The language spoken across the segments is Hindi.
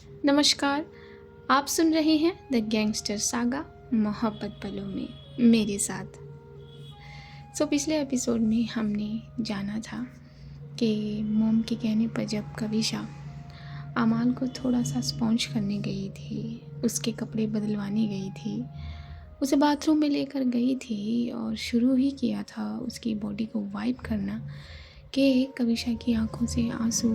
नमस्कार, आप सुन रहे हैं द गैंगस्टर सागा मोहब्बत पलों में मेरे साथ। पिछले एपिसोड में हमने जाना था कि मोम के कहने पर जब कविशा अमाल को थोड़ा सा स्पॉन्ज करने गई थी, उसके कपड़े बदलवाने गई थी, उसे बाथरूम में लेकर गई थी और शुरू ही किया था उसकी बॉडी को वाइप करना कि कविशा की आंखों से आंसू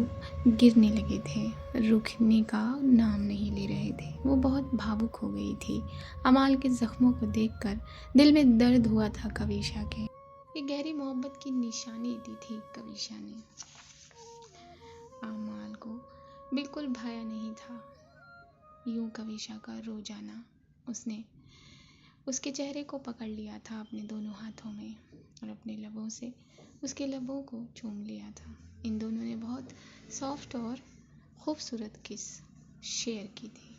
गिरने लगे थे, रुकने का नाम नहीं ले रहे थे। वो बहुत भावुक हो गई थी। अमाल के ज़ख्मों को देखकर दिल में दर्द हुआ था कविशा के। ये गहरी मोहब्बत की निशानी दी थी कविशा ने। अमाल को बिल्कुल भाया नहीं था यूं कविशा का रो जाना। उसने उसके चेहरे को पकड़ लिया था अपने दोनों हाथों में और अपने लबों से उसके लबों को चूम लिया था। इन दोनों ने बहुत सॉफ्ट और खूबसूरत किस शेयर की थी।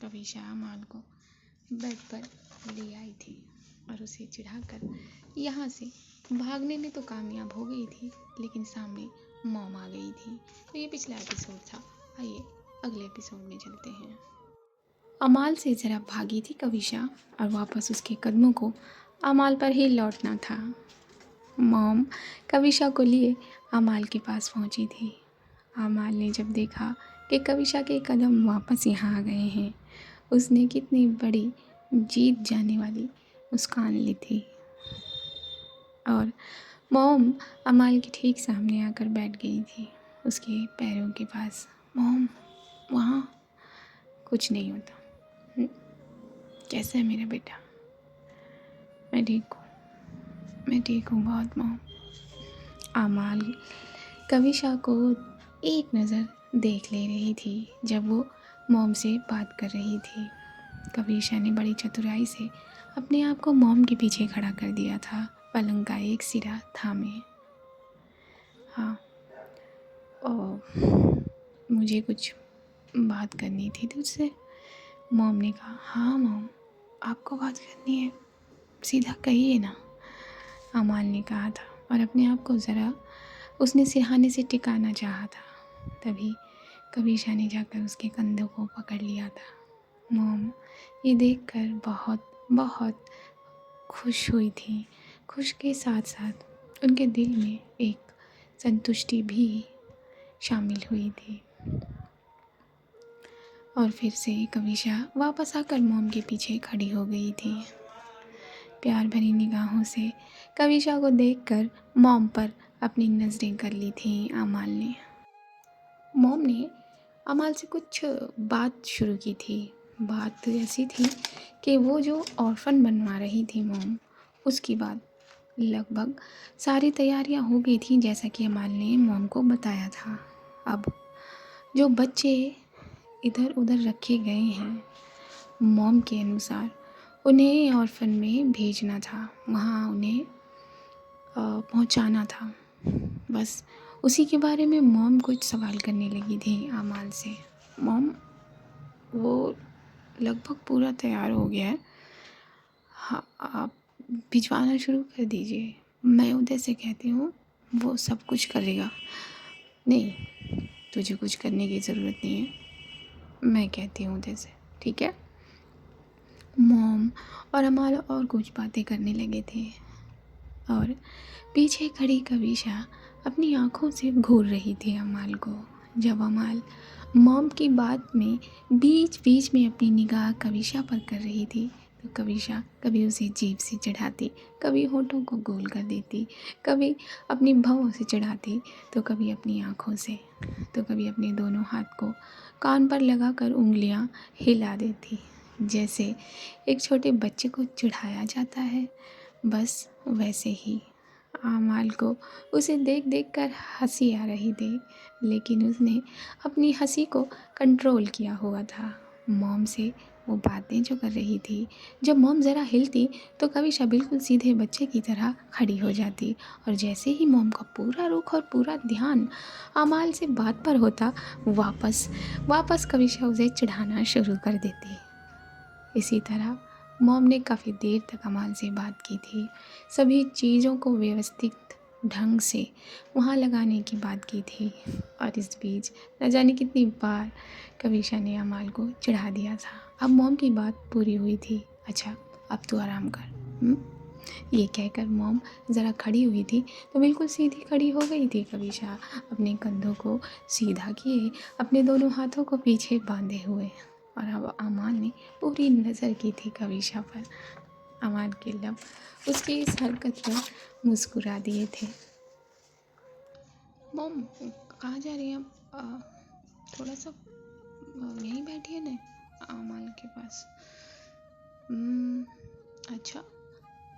कविशा अमाल को बेड पर ले आई थी और उसे चिढ़ाकर यहाँ से भागने में तो कामयाब हो गई थी, लेकिन सामने मॉम आ गई थी। तो ये पिछला एपिसोड था। आइए अगले एपिसोड में चलते हैं। अमाल से ज़रा भागी थी कविशा और वापस उसके कदमों को अमाल पर ही लौटना था। मॉम कविशा को लिए अमाल के पास पहुंची थी। अमाल ने जब देखा कि कविशा के कदम वापस यहाँ आ गए हैं, उसने कितनी बड़ी जीत जाने वाली मुस्कान ली थी और मॉम अमाल के ठीक सामने आकर बैठ गई थी, उसके पैरों के पास। मॉम, वहाँ कुछ नहीं होता। कैसा है मेरा बेटा? मैं ठीक हूँ बहुत मॉम। अमाल कविशा को एक नज़र देख ले रही थी जब वो मॉम से बात कर रही थी। कविशा ने बड़ी चतुराई से अपने आप को मॉम के पीछे खड़ा कर दिया था, पलंग का एक सिरा थामे। हाँ, मुझे कुछ बात करनी थी तुझसे, मॉम ने कहा। हाँ मॉम, आपको बात करनी है, सीधा कहिए ना, अमाल ने कहा था और अपने आप को ज़रा उसने सिरहाने से टिकाना चाहा था। तभी कविशा ने जाकर उसके कंधों को पकड़ लिया था। मॉम ये देखकर बहुत बहुत खुश हुई थी। खुश के साथ साथ उनके दिल में एक संतुष्टि भी शामिल हुई थी। और फिर से कविशा वापस आकर मॉम के पीछे खड़ी हो गई थी। प्यार भरी निगाहों से कविशा को देखकर मॉम पर अपनी नज़रें कर ली थी अमाल ने। मॉम ने अमाल से कुछ बात शुरू की थी। बात ऐसी थी कि वो जो ऑर्फन बनवा रही थी मॉम, उसकी बात लगभग सारी तैयारियां हो गई थी जैसा कि अमाल ने मॉम को बताया था। अब जो बच्चे इधर उधर रखे गए हैं, मॉम के अनुसार उन्हें ऑर्फन में भेजना था, वहाँ उन्हें पहुँचाना था। बस उसी के बारे में मॉम कुछ सवाल करने लगी थी अमाल से। मॉम, वो लगभग पूरा तैयार हो गया है, हाँ आप भिजवाना शुरू कर दीजिए। मैं उधर से कहती हूँ, वो सब कुछ करेगा। नहीं, तुझे कुछ करने की ज़रूरत नहीं है, मैं कहती हूँ उधर से, ठीक है। मॉम और अमाल और कुछ बातें करने लगे थे और पीछे खड़ी कविशा अपनी आंखों से घूर रही थी अमाल को। जब अमाल मॉम की बात में बीच बीच में अपनी निगाह कविशा पर कर रही थी, तो कविशा कभी उसे जीभ से चिढ़ाती, कभी होठों को गोल कर देती, कभी अपनी भौं से चिढ़ाती, तो कभी अपनी आंखों से, तो कभी अपने दोनों हाथ को कान पर लगाकर उंगलियां हिला देती, जैसे एक छोटे बच्चे को चिढ़ाया जाता है। बस वैसे ही अमाल को उसे देख देख कर हंसी आ रही थी, लेकिन उसने अपनी हंसी को कंट्रोल किया हुआ था। मॉम से वो बातें जो कर रही थी, जब मॉम ज़रा हिलती तो कविशा बिल्कुल सीधे बच्चे की तरह खड़ी हो जाती और जैसे ही मॉम का पूरा रुख और पूरा ध्यान अमाल से बात पर होता, वापस कविशा उसे चिढ़ाना शुरू कर देती। इसी तरह मॉम ने काफ़ी देर तक अमाल से बात की थी, सभी चीज़ों को व्यवस्थित ढंग से वहाँ लगाने की बात की थी। और इस बीच न जाने कितनी बार कविशा ने अमाल को चिढ़ा दिया था। अब मॉम की बात पूरी हुई थी। अच्छा अब तू आराम कर। ये कहकर मॉम ज़रा खड़ी हुई थी तो बिल्कुल सीधी खड़ी हो गई थी कविशा, अपने कंधों को सीधा किए, अपने दोनों हाथों को पीछे बांधे हुए। और अब अमाल ने पूरी नज़र की थी कविशा पर। अमाल के लब उसकी इस हरकत पर मुस्कुरा दिए थे। मॉम कहाँ जा रही हैं आप? थोड़ा सा यहीं बैठिए ना अमाल के पास। अच्छा।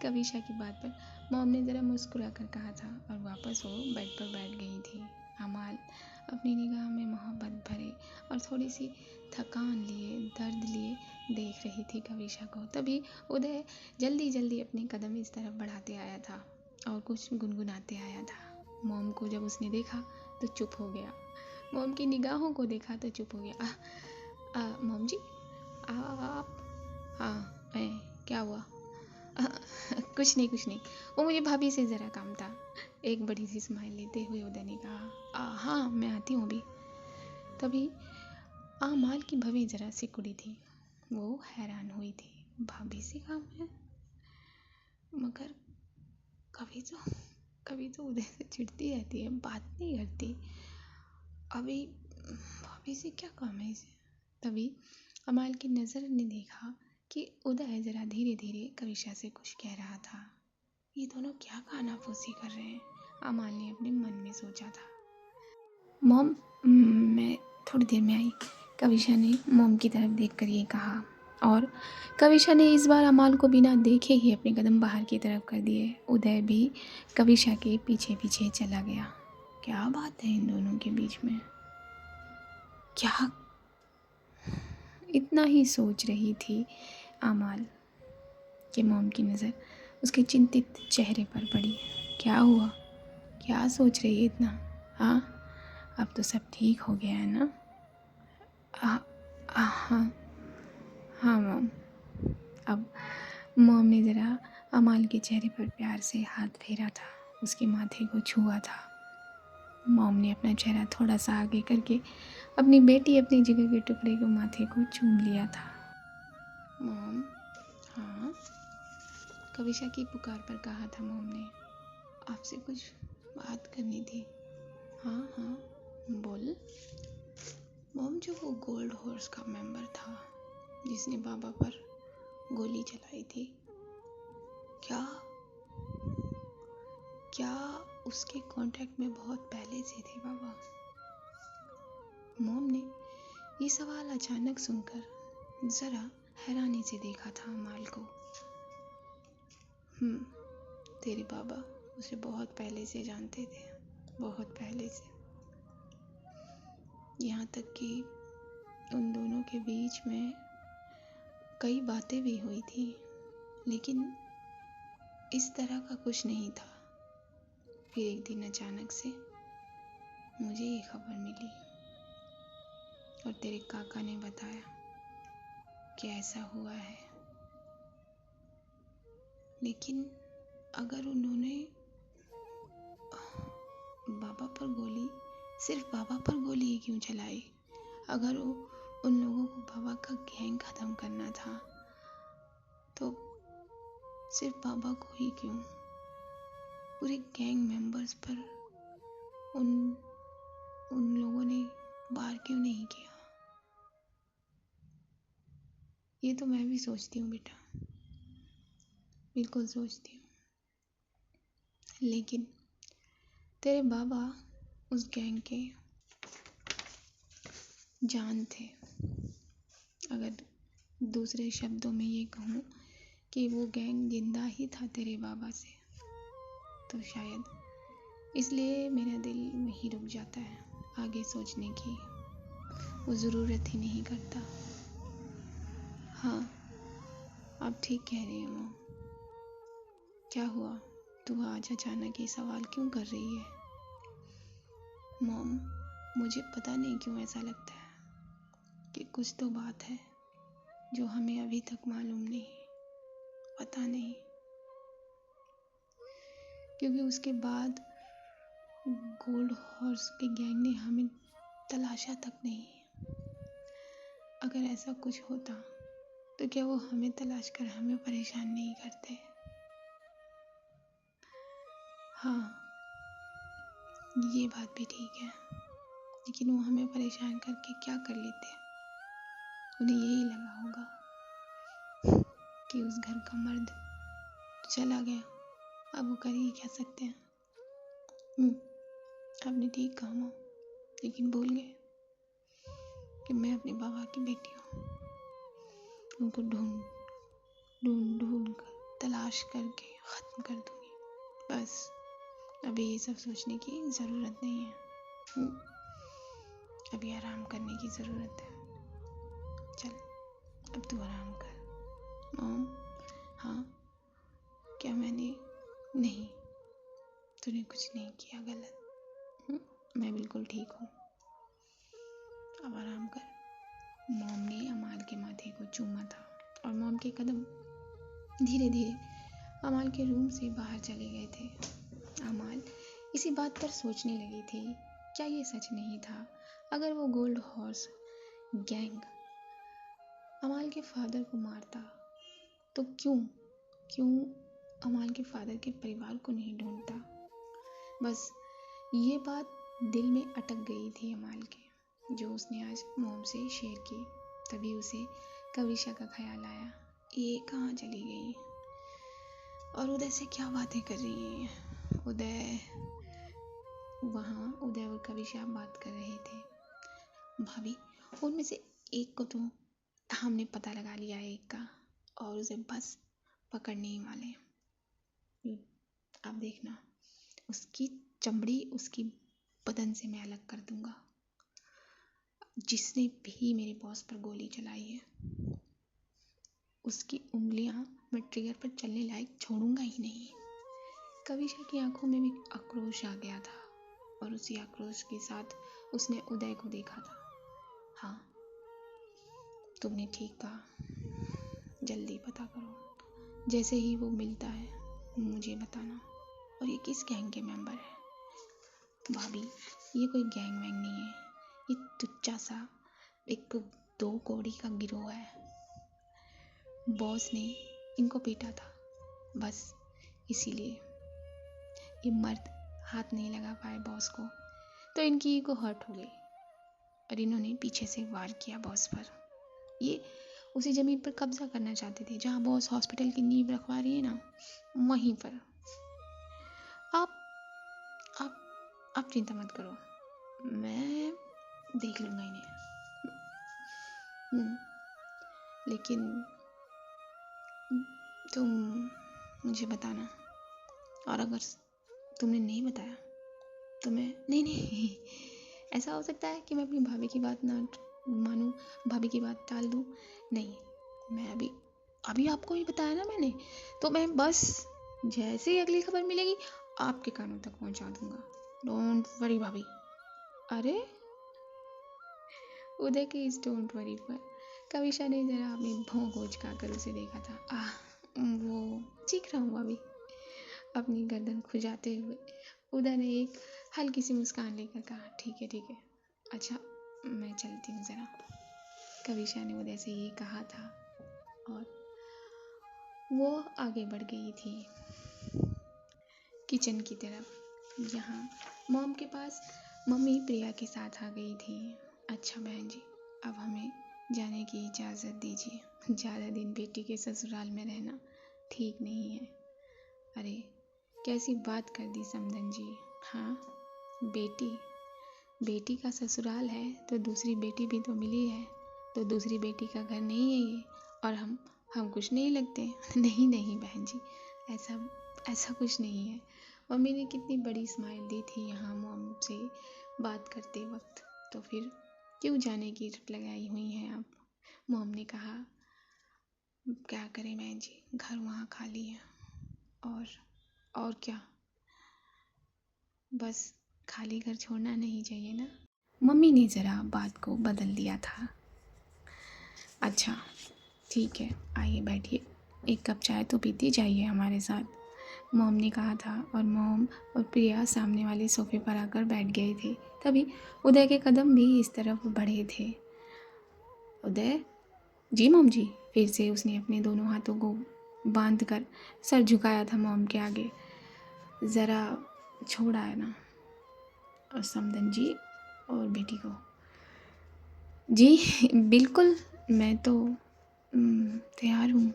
कविशा की बात पर मॉम ने ज़रा मुस्कुरा कर कहा था और वापस वो बेड पर बैठ गई थी। अमाल अपनी निगाह में मोहब्बत भरे और थोड़ी सी थकान लिए, दर्द लिए देख रही थी कविशा को। तभी उदय जल्दी जल्दी अपने कदम इस तरफ बढ़ाते आया था और कुछ गुनगुनाते आया था। मॉम को जब उसने देखा तो चुप हो गया। मॉम की निगाहों को देखा तो चुप हो गया। मॉम जी आप? हाँ क्या हुआ? कुछ नहीं, वो मुझे भाभी से ज़रा काम था। एक बड़ी सी स्माइल लेते हुए उदय ने कहा, हाँ मैं आती हूँ अभी। तभी अमाल की भवी ज़रा सिकुड़ी थी। वो हैरान हुई थी, भाभी से काम है? मगर कभी तो उदय से चिढ़ती रहती है, बात नहीं करती, अभी भाभी से क्या काम है इसे? तभी अमाल की नज़र ने देखा कि उदय ज़रा धीरे धीरे कविशा से कुछ कह रहा था। ये दोनों क्या कानाफूसी कर रहे हैं? अमाल ने अपने मन में सोचा था। मॉम मैं थोड़ी देर में आई, कविशा ने मॉम की तरफ देखकर ये कहा। और कविशा ने इस बार अमाल को बिना देखे ही अपने कदम बाहर की तरफ कर दिए। उदय भी कविशा के पीछे पीछे चला गया। क्या बात है इन दोनों के बीच में? क्या? इतना ही सोच रही थी अमाल कि मॉम की नज़र उसके चिंतित चेहरे पर पड़ी। क्या हुआ? क्या सोच रही है इतना? हाँ अब तो सब ठीक हो गया है ना? हाँ हाँ मॉम। अब मॉम ने ज़रा अमाल के चेहरे पर प्यार से हाथ फेरा था, उसके माथे को छुआ था। मॉम ने अपना चेहरा थोड़ा सा आगे करके अपनी बेटी अपनी जगह के टुकड़े को माथे को चूम लिया था। मॉम? हाँ? कविशा की पुकार पर कहा था मॉम ने। आपसे कुछ बात करनी थी। हाँ बोल। मॉम जो वो गोल्ड हॉर्स का मेंबर था जिसने बाबा पर गोली चलाई थी, क्या उसके कांटेक्ट में बहुत पहले से थे बाबा? मॉम ने ये सवाल अचानक सुनकर ज़रा हैरानी से देखा था अमाल को। तेरे बाबा उसे बहुत पहले से जानते थे, बहुत पहले से। यहाँ तक कि उन दोनों के बीच में कई बातें भी हुई थी, लेकिन इस तरह का कुछ नहीं था। फिर एक दिन अचानक से मुझे ये खबर मिली और तेरे काका ने बताया कि ऐसा हुआ है। लेकिन अगर उन्होंने बाबा पर गोली, सिर्फ बाबा पर गोली ही क्यों चलाई? अगर उन लोगों को बाबा का गैंग ख़त्म करना था तो सिर्फ बाबा को ही क्यों? पूरे गैंग मेंबर्स पर उन लोगों ने वार क्यों नहीं किया? ये तो मैं भी सोचती हूँ बेटा, बिल्कुल सोचती हूँ। लेकिन तेरे बाबा उस गैंग के जान थे। अगर दूसरे शब्दों में ये कहूँ कि वो गैंग जिंदा ही था तेरे बाबा से, तो शायद इसलिए मेरा दिल वहीं रुक जाता है। आगे सोचने की वो ज़रूरत ही नहीं करता। हाँ आप ठीक कह रही हो मॉम। क्या हुआ? तू आज अचानक ये सवाल क्यों कर रही है? मॉम मुझे पता नहीं क्यों ऐसा लगता है कि कुछ तो बात है जो हमें अभी तक मालूम नहीं, पता नहीं। क्योंकि उसके बाद गोल्ड हॉर्स के गैंग ने हमें तलाशा तक नहीं। अगर ऐसा कुछ होता तो क्या वो हमें तलाश कर हमें परेशान नहीं करते? हाँ, ये बात भी ठीक है, लेकिन वो हमें परेशान करके क्या कर लेते? उन्हें यही लगा होगा कि उस घर का मर्द चला गया, अब वो कर ही क्या सकते हैं। आपने ठीक कहा माँ, लेकिन भूल गए कि मैं अपने बाबा की बेटी हूँ। उनको ढूंढ ढूंढ ढूंढ कर तलाश करके ख़त्म कर दूंगी। बस अभी ये सब सोचने की ज़रूरत नहीं है। अभी आराम करने की ज़रूरत है। चल, अब तू आराम कर। मॉम, हाँ, क्या मैंने? नहीं, तूने कुछ नहीं किया गलत। मैं बिल्कुल ठीक हूँ, अब आराम कर। मॉम ने अमाल के माथे को चूमा था और मॉम के कदम धीरे धीरे अमाल के रूम से बाहर चले गए थे। अमाल इसी बात पर सोचने लगी थी, क्या ये सच नहीं था? अगर वो गोल्ड हॉर्स गैंग अमाल के फादर को मारता तो क्यों अमाल के फादर के परिवार को नहीं ढूंढता? बस ये बात दिल में अटक गई थी अमाल के, जो उसने आज मॉम से शेयर की। तभी उसे कविशा का ख्याल आया, ये कहाँ चली गई और उदय से क्या बातें कर रही है? उदय और कविशा बात कर रहे थे। भाभी, उनमें से एक को तो हमने पता लगा लिया है, एक का, और उसे बस पकड़ने ही वाले हैं। आप देखना, उसकी चमड़ी उसकी बदन से मैं अलग कर दूंगा। जिसने भी मेरे बॉस पर गोली चलाई है, उसकी उंगलियां मैं ट्रिगर पर चलने लायक छोड़ूंगा ही नहीं। कविशा की आंखों में भी आक्रोश आ गया था और उसी आक्रोश के साथ उसने उदय को देखा था। हाँ, तुमने ठीक कहा, जल्दी पता करो। जैसे ही वो मिलता है मुझे बताना। और ये किस गैंग के मेंबर है? भाभी, ये कोई गैंग वैंग नहीं है, ये तुच्चा सा एक 2 कौड़ी का गिरोह है। बॉस ने इनको पीटा था, बस इसीलिए ये मर्द हाथ नहीं लगा पाए बॉस को, तो इनकी ईगो हर्ट हो गई और इन्होंने पीछे से वार किया बॉस पर। ये उसी ज़मीन पर कब्जा करना चाहते थे जहाँ बॉस हॉस्पिटल की नींव रखवा रही है ना, वहीं पर। आप आप चिंता मत करो, मैं देख लूँगा इन्हें। लेकिन तुम मुझे बताना, और अगर तुमने नहीं बताया तो मैं नहीं ऐसा हो सकता है कि मैं अपनी भाभी की बात ना मानूं, भाभी की बात टाल दूं। नहीं, मैं अभी आपको ही बताया ना मैंने, तो मैं बस जैसे ही अगली खबर मिलेगी आपके कानों तक पहुंचा दूंगा। डोंट वरी भाभी। अरे, उदय के इस डोंट वरी पर कविशा ने जरा अपनी भौं को उचकाकर उसे देखा था। वो चीख रहा हूँ अभी, अपनी गर्दन खुजाते हुए उदय ने एक हल्की सी मुस्कान लेकर कहा, ठीक है, अच्छा मैं चलती हूँ ज़रा। कविशा ने उदय से ये कहा था और वो आगे बढ़ गई थी किचन की तरफ, जहाँ मॉम के पास मम्मी प्रिया के साथ आ गई थी। अच्छा बहन जी, अब हमें जाने की इजाज़त दीजिए। ज़्यादा दिन बेटी के ससुराल में रहना ठीक नहीं है। अरे, कैसी बात कर दी समधन जी। हाँ, बेटी का ससुराल है तो दूसरी बेटी भी तो मिली है, तो दूसरी बेटी का घर नहीं है ये, और हम कुछ नहीं लगते? नहीं बहन जी, ऐसा कुछ नहीं है। मम्मी ने कितनी बड़ी स्माइल दी थी यहाँ मॉम से बात करते वक्त, तो फिर क्यों जाने की रट लगाई हुई हैं आप? मॉम ने कहा, क्या करें बहन जी, घर वहाँ खाली है, और क्या, बस खाली घर छोड़ना नहीं चाहिए ना। मम्मी ने ज़रा बात को बदल दिया था। अच्छा ठीक है, आइए बैठिए, एक कप चाय तो पीती जाइए हमारे साथ। मॉम ने कहा था और मॉम और प्रिया सामने वाले सोफे पर आकर बैठ गए थे। तभी उदय के कदम भी इस तरफ बढ़े थे। उदय, जी मॉम जी। फिर से उसने अपने दोनों हाथों को बांध कर सर झुकाया था मॉम के आगे। ज़रा छोड़ा है ना, और समदन जी और बेटी को। जी बिल्कुल, मैं तो तैयार हूँ।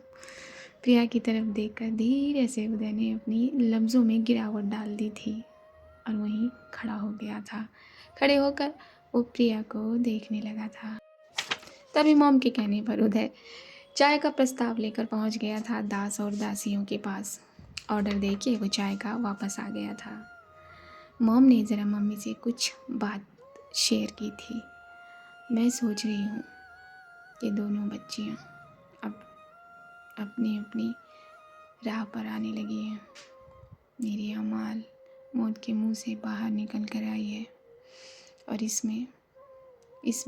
प्रिया की तरफ देखकर धीरे से उदय ने अपनी लफ्ज़ों में गिरावट डाल दी थी और वहीं खड़ा हो गया था। खड़े होकर वो प्रिया को देखने लगा था। तभी मॉम के कहने पर उदय चाय का प्रस्ताव लेकर पहुंच गया था दास और दासियों के पास। ऑर्डर देके वो चाय का वापस आ गया था। मॉम ने ज़रा मम्मी से कुछ बात शेयर की थी। मैं सोच रही हूँ कि दोनों बच्चियाँ अब अपनी अपनी राह पर आने लगी हैं। मेरी अमाल मौत के मुंह से बाहर निकल कर आई है और इसमें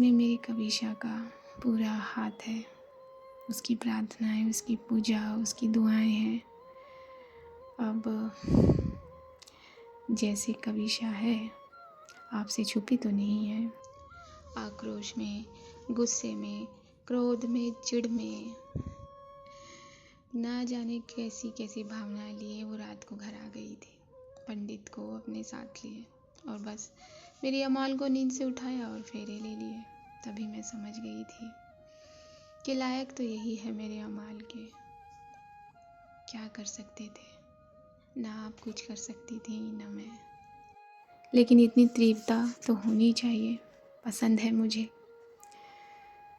मेरी कविशा का पूरा हाथ है। उसकी प्रार्थनाएं, उसकी पूजा, उसकी दुआएं हैं। अब जैसे कविशा है आपसे छुपी तो नहीं है। आक्रोश में, गुस्से में, क्रोध में, चिढ़ में, ना जाने कैसी कैसी भावनाएं लिए वो रात को घर आ गई थी। पंडित को अपने साथ लिए और बस मेरी अमाल को नींद से उठाया और फेरे ले लिए। तभी मैं समझ गई थी कि लायक तो यही है मेरे अमाल के। क्या कर सकते थे, ना आप कुछ कर सकती थी ना मैं, लेकिन इतनी तीव्रता तो होनी चाहिए। पसंद है मुझे।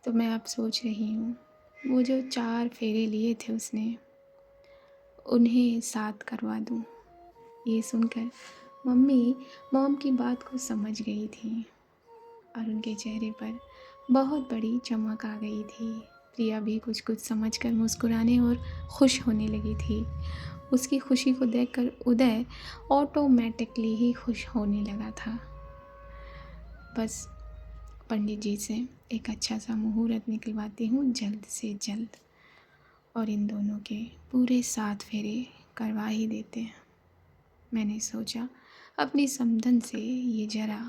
तो मैं अब सोच रही हूँ वो जो 4 फेरे लिए थे उसने, उन्हें 7 करवा दूँ। ये सुनकर मम्मी मॉम की बात को समझ गई थी और उनके चेहरे पर बहुत बड़ी चमक आ गई थी। प्रिया भी कुछ कुछ समझकर मुस्कुराने और खुश होने लगी थी। उसकी खुशी को देखकर उदय ऑटोमेटिकली ही खुश होने लगा था। बस पंडित जी से एक अच्छा सा मुहूर्त निकलवाती हूँ जल्द से जल्द, और इन दोनों के पूरे 7 फेरे करवा ही देते हैं। मैंने सोचा अपनी समधन से ये जरा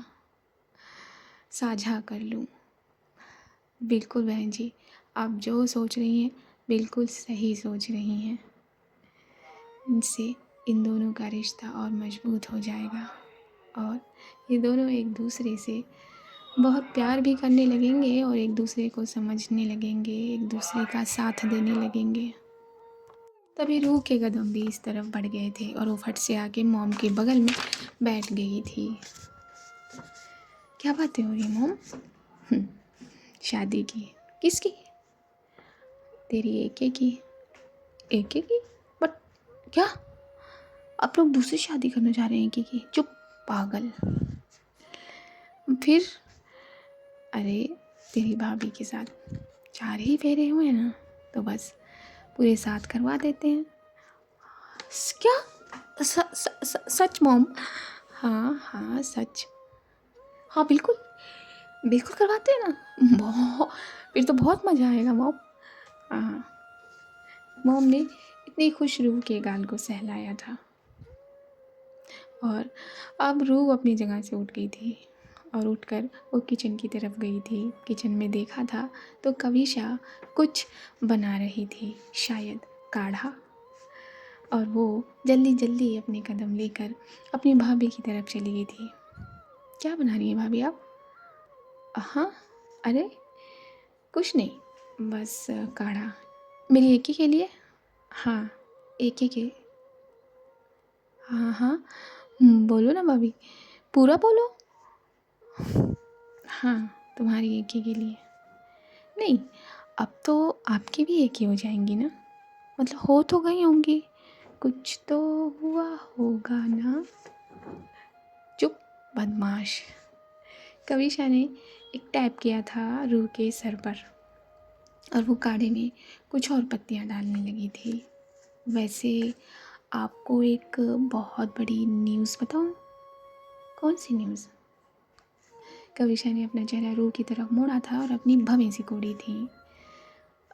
साझा कर लूँ। बिल्कुल बहन जी, आप जो सोच रही हैं बिल्कुल सही सोच रही हैं। इनसे इन दोनों का रिश्ता और मजबूत हो जाएगा और ये दोनों एक दूसरे से बहुत प्यार भी करने लगेंगे और एक दूसरे को समझने लगेंगे, एक दूसरे का साथ देने लगेंगे। तभी रूह के कदम भी इस तरफ बढ़ गए थे और वो फट से आके मॉम के बगल में बैठ गई थी। क्या बातें हो रही मॉम? शादी की? किसकी? तेरी एके की। एके की? बट क्या आप लोग दूसरी शादी करने जा रहे हैं एके की? चुप पागल। फिर अरे तेरी भाभी के साथ 4 ही फेरे हुए ना, तो बस पूरे 7 करवा देते हैं। क्या? सच मॉम? हाँ हाँ सच। हाँ बिल्कुल बिल्कुल करवाते हैं ना। बहुत, फिर तो बहुत मज़ा आएगा मॉम। हाँ, मॉम ने इतनी खुश रूह के गाल को सहलाया था और अब रूह अपनी जगह से उठ गई थी और उठकर वो किचन की तरफ गई थी। किचन में देखा था तो कविशा कुछ बना रही थी, शायद काढ़ा, और वो जल्दी जल्दी अपने कदम लेकर अपनी भाभी की तरफ चली गई थी। क्या बना रही हैं भाभी आप? हाँ, अरे कुछ नहीं, बस काढ़ा। मेरी एकी के लिए? हाँ, एकी के। हाँ हाँ, बोलो ना भाभी, पूरा बोलो। हाँ, तुम्हारी एकी के लिए। नहीं, अब तो आपकी भी एकी हो जाएंगी ना, मतलब हो तो गई होंगी, कुछ तो हुआ होगा ना। चुप बदमाश। कविशा ने एक टैप किया था रूह के सर पर और वो काढ़े में कुछ और पत्तियां डालने लगी थी। वैसे आपको एक बहुत बड़ी न्यूज़ बताऊं? कौन सी न्यूज़? कविशा ने अपना चेहरा रूह की तरफ मोड़ा था और अपनी भवें सिकोड़ी थी।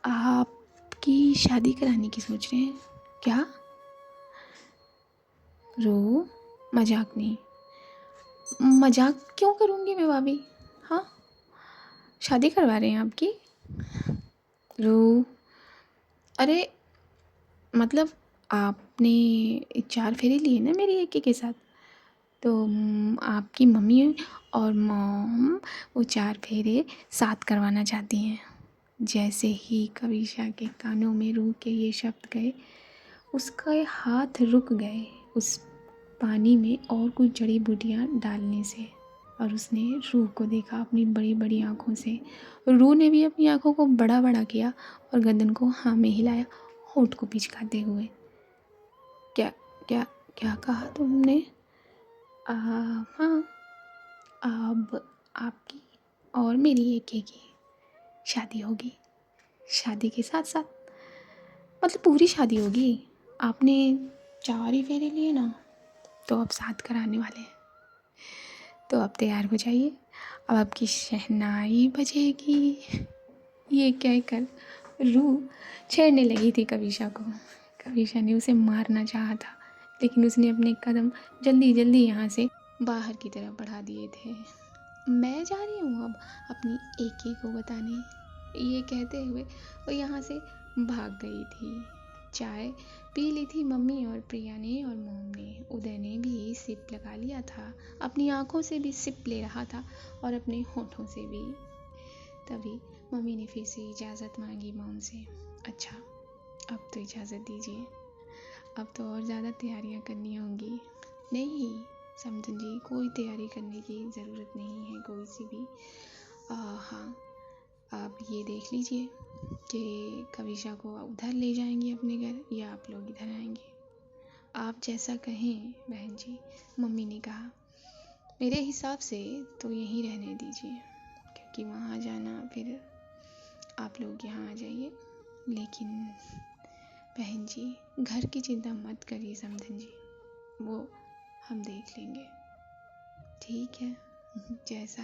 आपकी शादी कराने की सोच रहे हैं क्या? रू, मजाक नहीं। मजाक क्यों करूँगी मैं भाभी? हाँ, शादी करवा रहे हैं आपकी? रू, अरे मतलब आपने 4 फेरे लिए ना मेरी एके के साथ, तो आपकी मम्मी और मॉम वो 4 फेरे साथ करवाना चाहती हैं। जैसे ही कविशा के कानों में रूह के ये शब्द गए, उसका हाथ रुक गए उस पानी में और कुछ जड़ी बूटियाँ डालने से, और उसने रूह को देखा अपनी बड़ी बड़ी आँखों से। रूह ने भी अपनी आँखों को बड़ा बड़ा किया और गर्दन को हाँ में हिलाया, होंठ को पिचकाते हुए। क्या क्या क्या कहा तुमने? हाँ, अब आपकी और मेरी एके की शादी होगी। शादी के साथ साथ मतलब पूरी शादी होगी। आपने 4 ही फेरे लिए ना, तो अब 7 कराने वाले हैं। तो अब तैयार हो जाइए, अब आपकी शहनाई बजेगी। ये कहकर रूह छेड़ने लगी थी कविशा को। कविशा ने उसे मारना चाहा था, लेकिन उसने अपने कदम जल्दी जल्दी यहाँ से बाहर की तरफ बढ़ा दिए थे। मैं जा रही हूँ अब अपनी एके को बताने, ये कहते हुए वो यहाँ से भाग गई थी। चाय पी ली थी मम्मी और प्रिया ने और मोम ने। उदय ने भी सिप लगा लिया था, अपनी आंखों से भी सिप ले रहा था और अपने होठों से भी। तभी मम्मी ने फिर से इजाज़त मांगी मोम से। अच्छा, अब तो इजाज़त दीजिए, अब तो और ज़्यादा तैयारियां करनी होंगी। नहीं समझन जी, कोई तैयारी करने की ज़रूरत नहीं है कोई सी भी। हाँ, आप ये देख लीजिए कि कविशा को उधर ले जाएंगे अपने घर या आप लोग इधर आएंगे। आप जैसा कहें बहन जी, मम्मी ने कहा। मेरे हिसाब से तो यहीं रहने दीजिए, क्योंकि वहाँ जाना फिर आप लोग यहाँ आ जाइए। लेकिन बहन जी, घर की चिंता मत करिए समधन जी, वो हम देख लेंगे। ठीक है, जैसा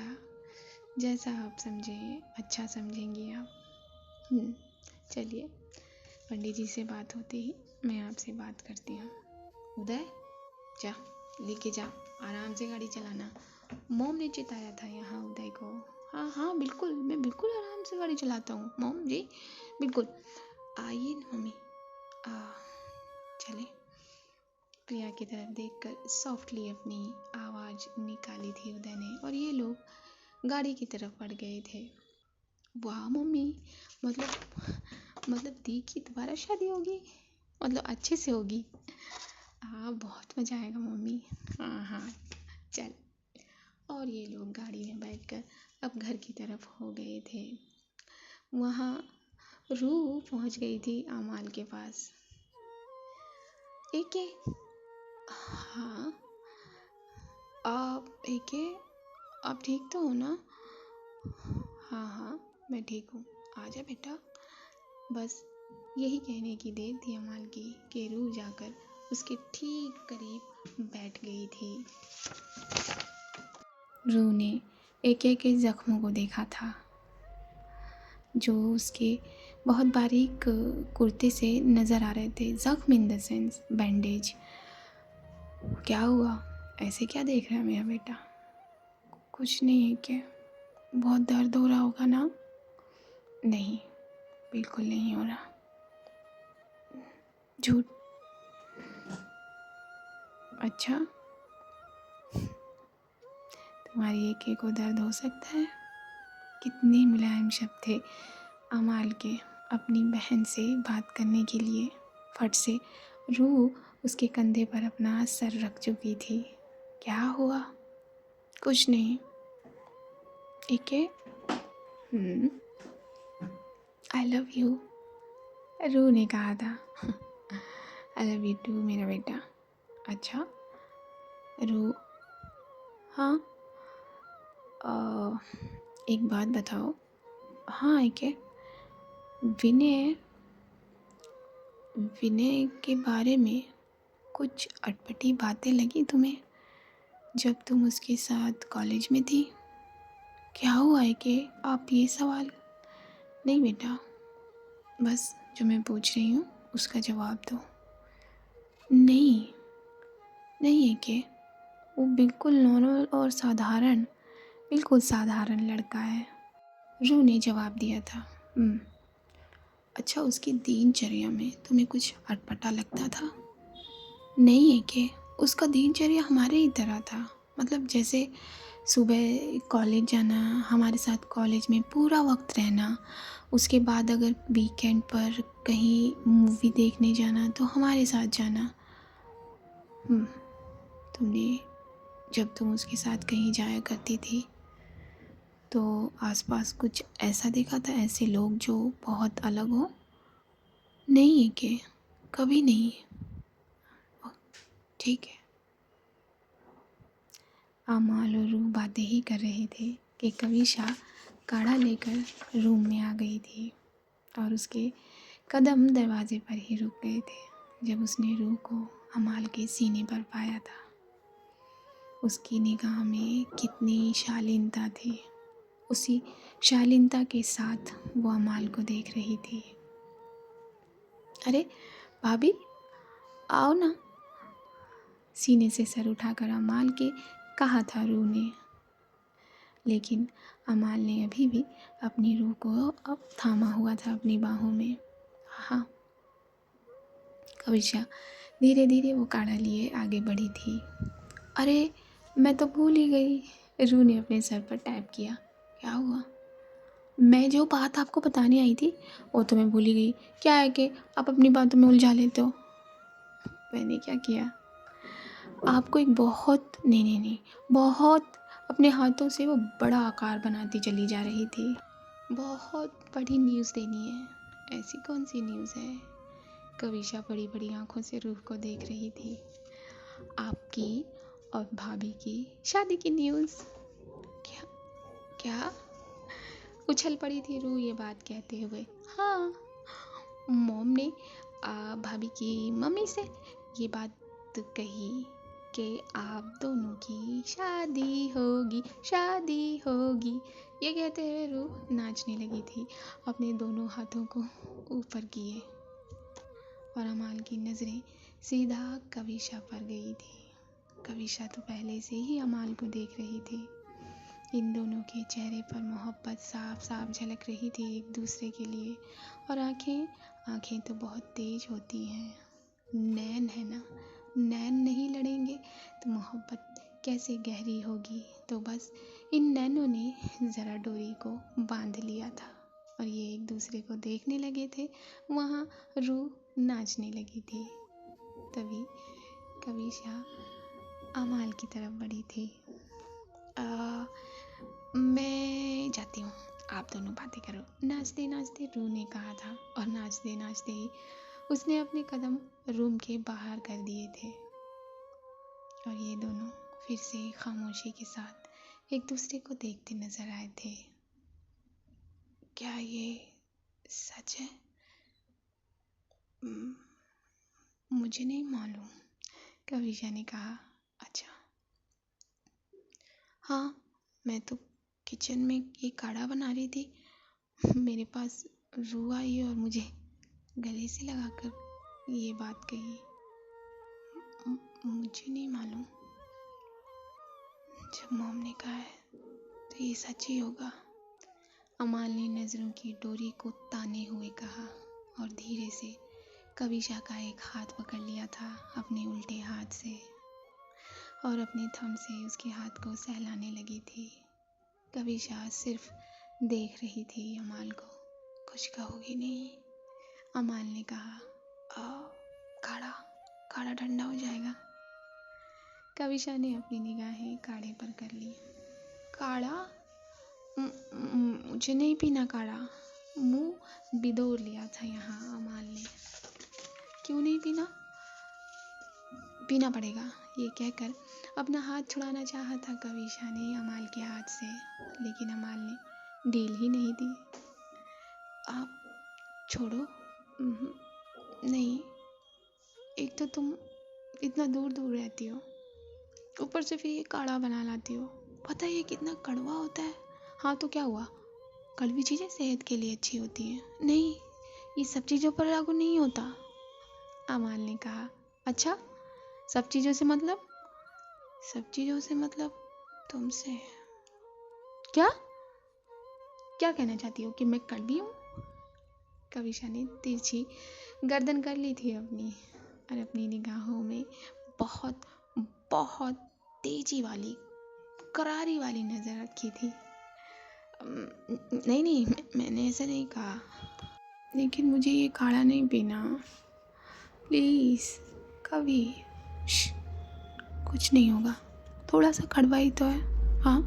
जैसा आप समझें, अच्छा समझेंगी आप। चलिए, पंडित जी से बात होते ही मैं आपसे बात करती हूँ। उदय, जा लेके जा, आराम से गाड़ी चलाना। मोम ने चिताया था यहाँ उदय को। हाँ हाँ बिल्कुल, मैं बिल्कुल आराम से गाड़ी चलाता हूँ मोम जी, बिल्कुल। आइए ना मम्मी, चले। प्रिया की तरफ देखकर सॉफ्टली अपनी आवाज़ निकाली थी उदय ने, और ये लोग गाड़ी की तरफ बढ़ गए थे। वाह मम्मी, मतलब दी की दोबारा शादी होगी, मतलब अच्छे से होगी। हाँ, बहुत मज़ा आएगा मम्मी। हाँ हाँ चल। और ये लोग गाड़ी में बैठकर अब घर की तरफ हो गए थे। वहाँ रूह पहुँच गई थी अमाल के पास। एके, हाँ आप एके, आप ठीक तो हो ना? हाँ हाँ मैं ठीक हूँ, आजा बेटा। बस यही कहने की देर थी अमाल की कि रूह जाकर उसके ठीक करीब बैठ गई थी। रूह ने एके के ज़ख्मों को देखा था, जो उसके बहुत बारीक कुर्ते से नज़र आ रहे थे। ज़ख्म इन द सेंस बैंडेज। क्या हुआ, ऐसे क्या देख रहा है मेरा बेटा? कुछ नहीं है क्या? बहुत दर्द हो रहा होगा ना? नहीं, बिल्कुल नहीं हो रहा। झूठ? अच्छा, तुम्हारी एके को दर्द हो सकता है? कितने मुलायम शब्द थे अमाल के अपनी बहन से बात करने के लिए। फट से रूह उसके कंधे पर अपना सर रख चुकी थी। क्या हुआ? कुछ नहीं। एके, आई लव यू, रूह ने कहा था। आई लव यू टू मेरा बेटा। अच्छा रूह, हाँ एक बात बताओ। हाँ एके, विनय विनय के बारे में कुछ अटपटी बातें लगी तुम्हें जब तुम उसके साथ कॉलेज में थी? क्या हुआ है कि आप ये सवाल? नहीं बेटा, बस जो मैं पूछ रही हूँ उसका जवाब दो। नहीं, नहीं है कि वो बिल्कुल नॉर्मल और बिल्कुल साधारण लड़का है। रू ने जवाब दिया था। अच्छा, उसकी दिनचर्या में तुम्हें कुछ अटपटा लगता था? नहीं है कि उसका दिनचर्या हमारे ही तरह था। मतलब जैसे सुबह कॉलेज जाना, हमारे साथ कॉलेज में पूरा वक्त रहना, उसके बाद अगर वीकेंड पर कहीं मूवी देखने जाना तो हमारे साथ जाना। तुमने जब तुम उसके साथ कहीं जाया करती थी तो आसपास कुछ ऐसा देखा था, ऐसे लोग जो बहुत अलग हो? नहीं है कि कभी नहीं। ठीक है। अमाल और रूह बातें ही कर रहे थे कि कविशा काढ़ा लेकर रूम में आ गई थी और उसके कदम दरवाजे पर ही रुक गए थे जब उसने रूह को अमाल के सीने पर पाया था। उसकी निगाह में कितनी शालीनता थी। उसी शालीनता के साथ वो अमाल को देख रही थी। अरे भाभी, आओ ना, सीने से सर उठाकर अमाल के कहा था रूह ने। लेकिन अमाल ने अभी भी अपनी रूह को अब थामा हुआ था अपनी बाहों में। हाँ, कविशा धीरे धीरे वो काढ़ा लिए आगे बढ़ी थी। अरे मैं तो भूल ही गई। रूह ने अपने सर पर टैप किया। क्या हुआ? मैं जो बात आपको बताने आई थी वो तो मैं भूल ही गई। क्या है कि आप अपनी बातों में उलझा लेते हो। मैंने क्या किया? आपको एक बहुत नहीं, बहुत अपने हाथों से वो बड़ा आकार बनाती चली जा रही थी। बहुत बड़ी न्यूज़ देनी है। ऐसी कौन सी न्यूज़ है? कविशा बड़ी बड़ी आंखों से रूह को देख रही थी। आपकी और भाभी की शादी की न्यूज़। क्या क्या? उछल पड़ी थी रूह ये बात कहते हुए। हाँ, मॉम ने भाभी की मम्मी से ये बात कही कि आप दोनों की शादी होगी। ये कहते हुए रूह नाचने लगी थी, अपने दोनों हाथों को ऊपर किए, और अमाल की नज़रें सीधा कविशा पर गई थी। कविशा तो पहले से ही अमाल को देख रही थी। इन दोनों के चेहरे पर मोहब्बत साफ साफ झलक रही थी एक दूसरे के लिए। और आंखें तो बहुत तेज होती हैं। नैन है ना, नैन नहीं लड़ेंगे तो मोहब्बत कैसे गहरी होगी। तो बस इन नैनों ने ज़रा डोरी को बांध लिया था और ये एक दूसरे को देखने लगे थे। वहाँ रूह नाचने लगी थी। तभी कविशा अमाल की तरफ बढ़ी थी। मैं जाती हूँ, आप दोनों बातें करो, नाचते नाचते रूह ने कहा था। और नाचते नाचते ही उसने अपने कदम रूम के बाहर कर दिए थे और ये दोनों फिर से खामोशी के साथ एक दूसरे को देखते नजर आए थे। क्या ये सच है? मुझे नहीं मालूम, कविशा ने कहा। अच्छा, हाँ, मैं तो किचन में ये काढ़ा बना रही थी, मेरे पास रूह आई और मुझे गले से लगाकर ये बात कही। मुझे नहीं मालूम, जब मॉम ने कहा है तो ये सच ही होगा। अमाल ने नज़रों की डोरी को ताने हुए कहा और धीरे से कविशा का एक हाथ पकड़ लिया था अपने उल्टे हाथ से और अपने थंब से उसके हाथ को सहलाने लगी थी। कविशा सिर्फ देख रही थी अमाल को, कुछ कहोगी नहीं। अमाल ने कहा, काढ़ा ठंडा हो जाएगा। कविशा ने अपनी निगाहें काढ़े पर कर ली। काढ़ा? मुझे नहीं पीना काढ़ा, मुंह बिदोर लिया था यहाँ अमाल ने। क्यों नहीं पीना? पीना पड़ेगा, ये कहकर अपना हाथ छुड़ाना चाहा था कविशा ने अमाल के हाथ से, लेकिन अमाल ने ढील ही नहीं दी। आप छोड़ो। नहीं, एक तो तुम इतना दूर दूर रहती हो, ऊपर से फिर ये काढ़ा बना लाती हो, पता है ये कितना कड़वा होता है। हाँ तो क्या हुआ, कड़वी चीज़ें सेहत के लिए अच्छी होती हैं। नहीं, ये सब चीज़ों पर लागू नहीं होता, अमाल ने कहा। अच्छा, सब चीज़ों से मतलब? सब चीज़ों से मतलब तुमसे। क्या क्या कहना चाहती हो कि मैं कड़वी हूँ? कविशा ने तिरछी गर्दन कर ली थी अपनी और अपनी निगाहों में बहुत बहुत तेजी वाली करारी वाली नज़र रखी थी। नहीं नहीं, मैंने ऐसा नहीं कहा, लेकिन मुझे ये काढ़ा नहीं पीना प्लीज़। कभी कुछ नहीं होगा, थोड़ा सा कड़वा ही तो है। हाँ,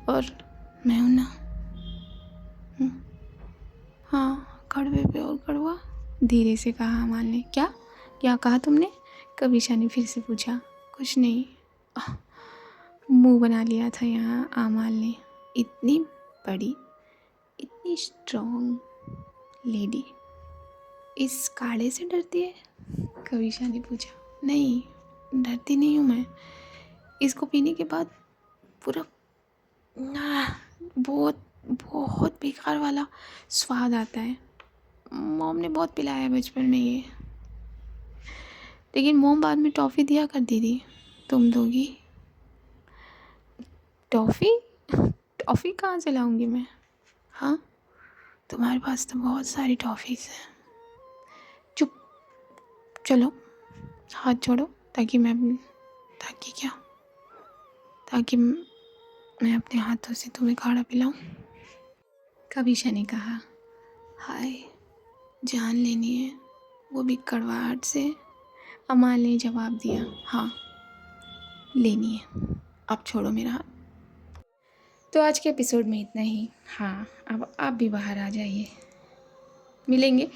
और मैं हूँ ना। हाँ, कड़वे पे और कड़वा, धीरे से कहा अमाल ने। क्या क्या कहा तुमने? कविशा ने फिर से पूछा। कुछ नहीं, मुंह बना लिया था यहाँ अमाल ने। इतनी बड़ी, इतनी स्ट्रॉन्ग लेडी इस काढ़े से डरती है? कविशा ने पूछा। नहीं, डरती नहीं हूँ मैं। इसको पीने के बाद पूरा बहुत बहुत बेकार वाला स्वाद आता है। मॉम ने बहुत पिलाया बचपन में ये, लेकिन मॉम बाद में टॉफ़ी दिया करती थी। तुम दोगी? टॉफ़ी? टॉफ़ी कहाँ से लाऊंगी मैं? हाँ, तुम्हारे पास तो बहुत सारी टॉफ़ीज़ हैं। चुप, चलो हाथ छोड़ो, ताकि मैं अपने हाथों से तुम्हें काढ़ा पिलाऊं। कविशा ने कहा। हाय, जान लेनी है, वो भी कड़वाहट से। अमाल ने जवाब दिया। हाँ, लेनी है। अब छोड़ो मेरा हाथ। तो आज के एपिसोड में इतना ही। हाँ, अब आप भी बाहर आ जाइए। मिलेंगे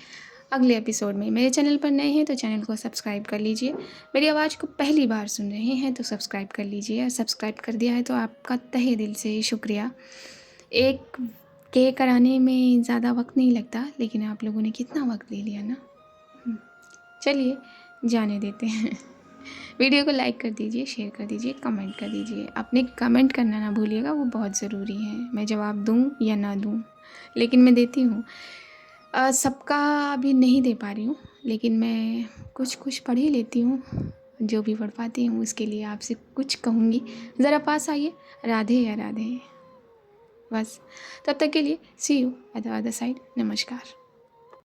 अगले एपिसोड में। मेरे चैनल पर नए हैं तो चैनल को सब्सक्राइब कर लीजिए। मेरी आवाज़ को पहली बार सुन रहे हैं तो सब्सक्राइब कर लीजिए, और सब्सक्राइब कर दिया है तो आपका तहे दिल से शुक्रिया। एक के कराने में ज़्यादा वक्त नहीं लगता, लेकिन आप लोगों ने कितना वक्त ले लिया ना। चलिए जाने देते हैं। वीडियो को लाइक कर दीजिए, शेयर कर दीजिए, कमेंट कर दीजिए। अपने कमेंट करना ना भूलिएगा, वो बहुत ज़रूरी है। मैं जवाब दूँ या ना दूँ, लेकिन मैं देती हूँ। सबका अभी नहीं दे पा रही हूँ, लेकिन मैं कुछ कुछ पढ़ ही लेती हूँ। जो भी पढ़ पाती हूँ उसके लिए आपसे कुछ कहूँगी। ज़रा पास आइए, राधे या राधे। बस, तब तक के लिए see you at the other side. नमस्कार।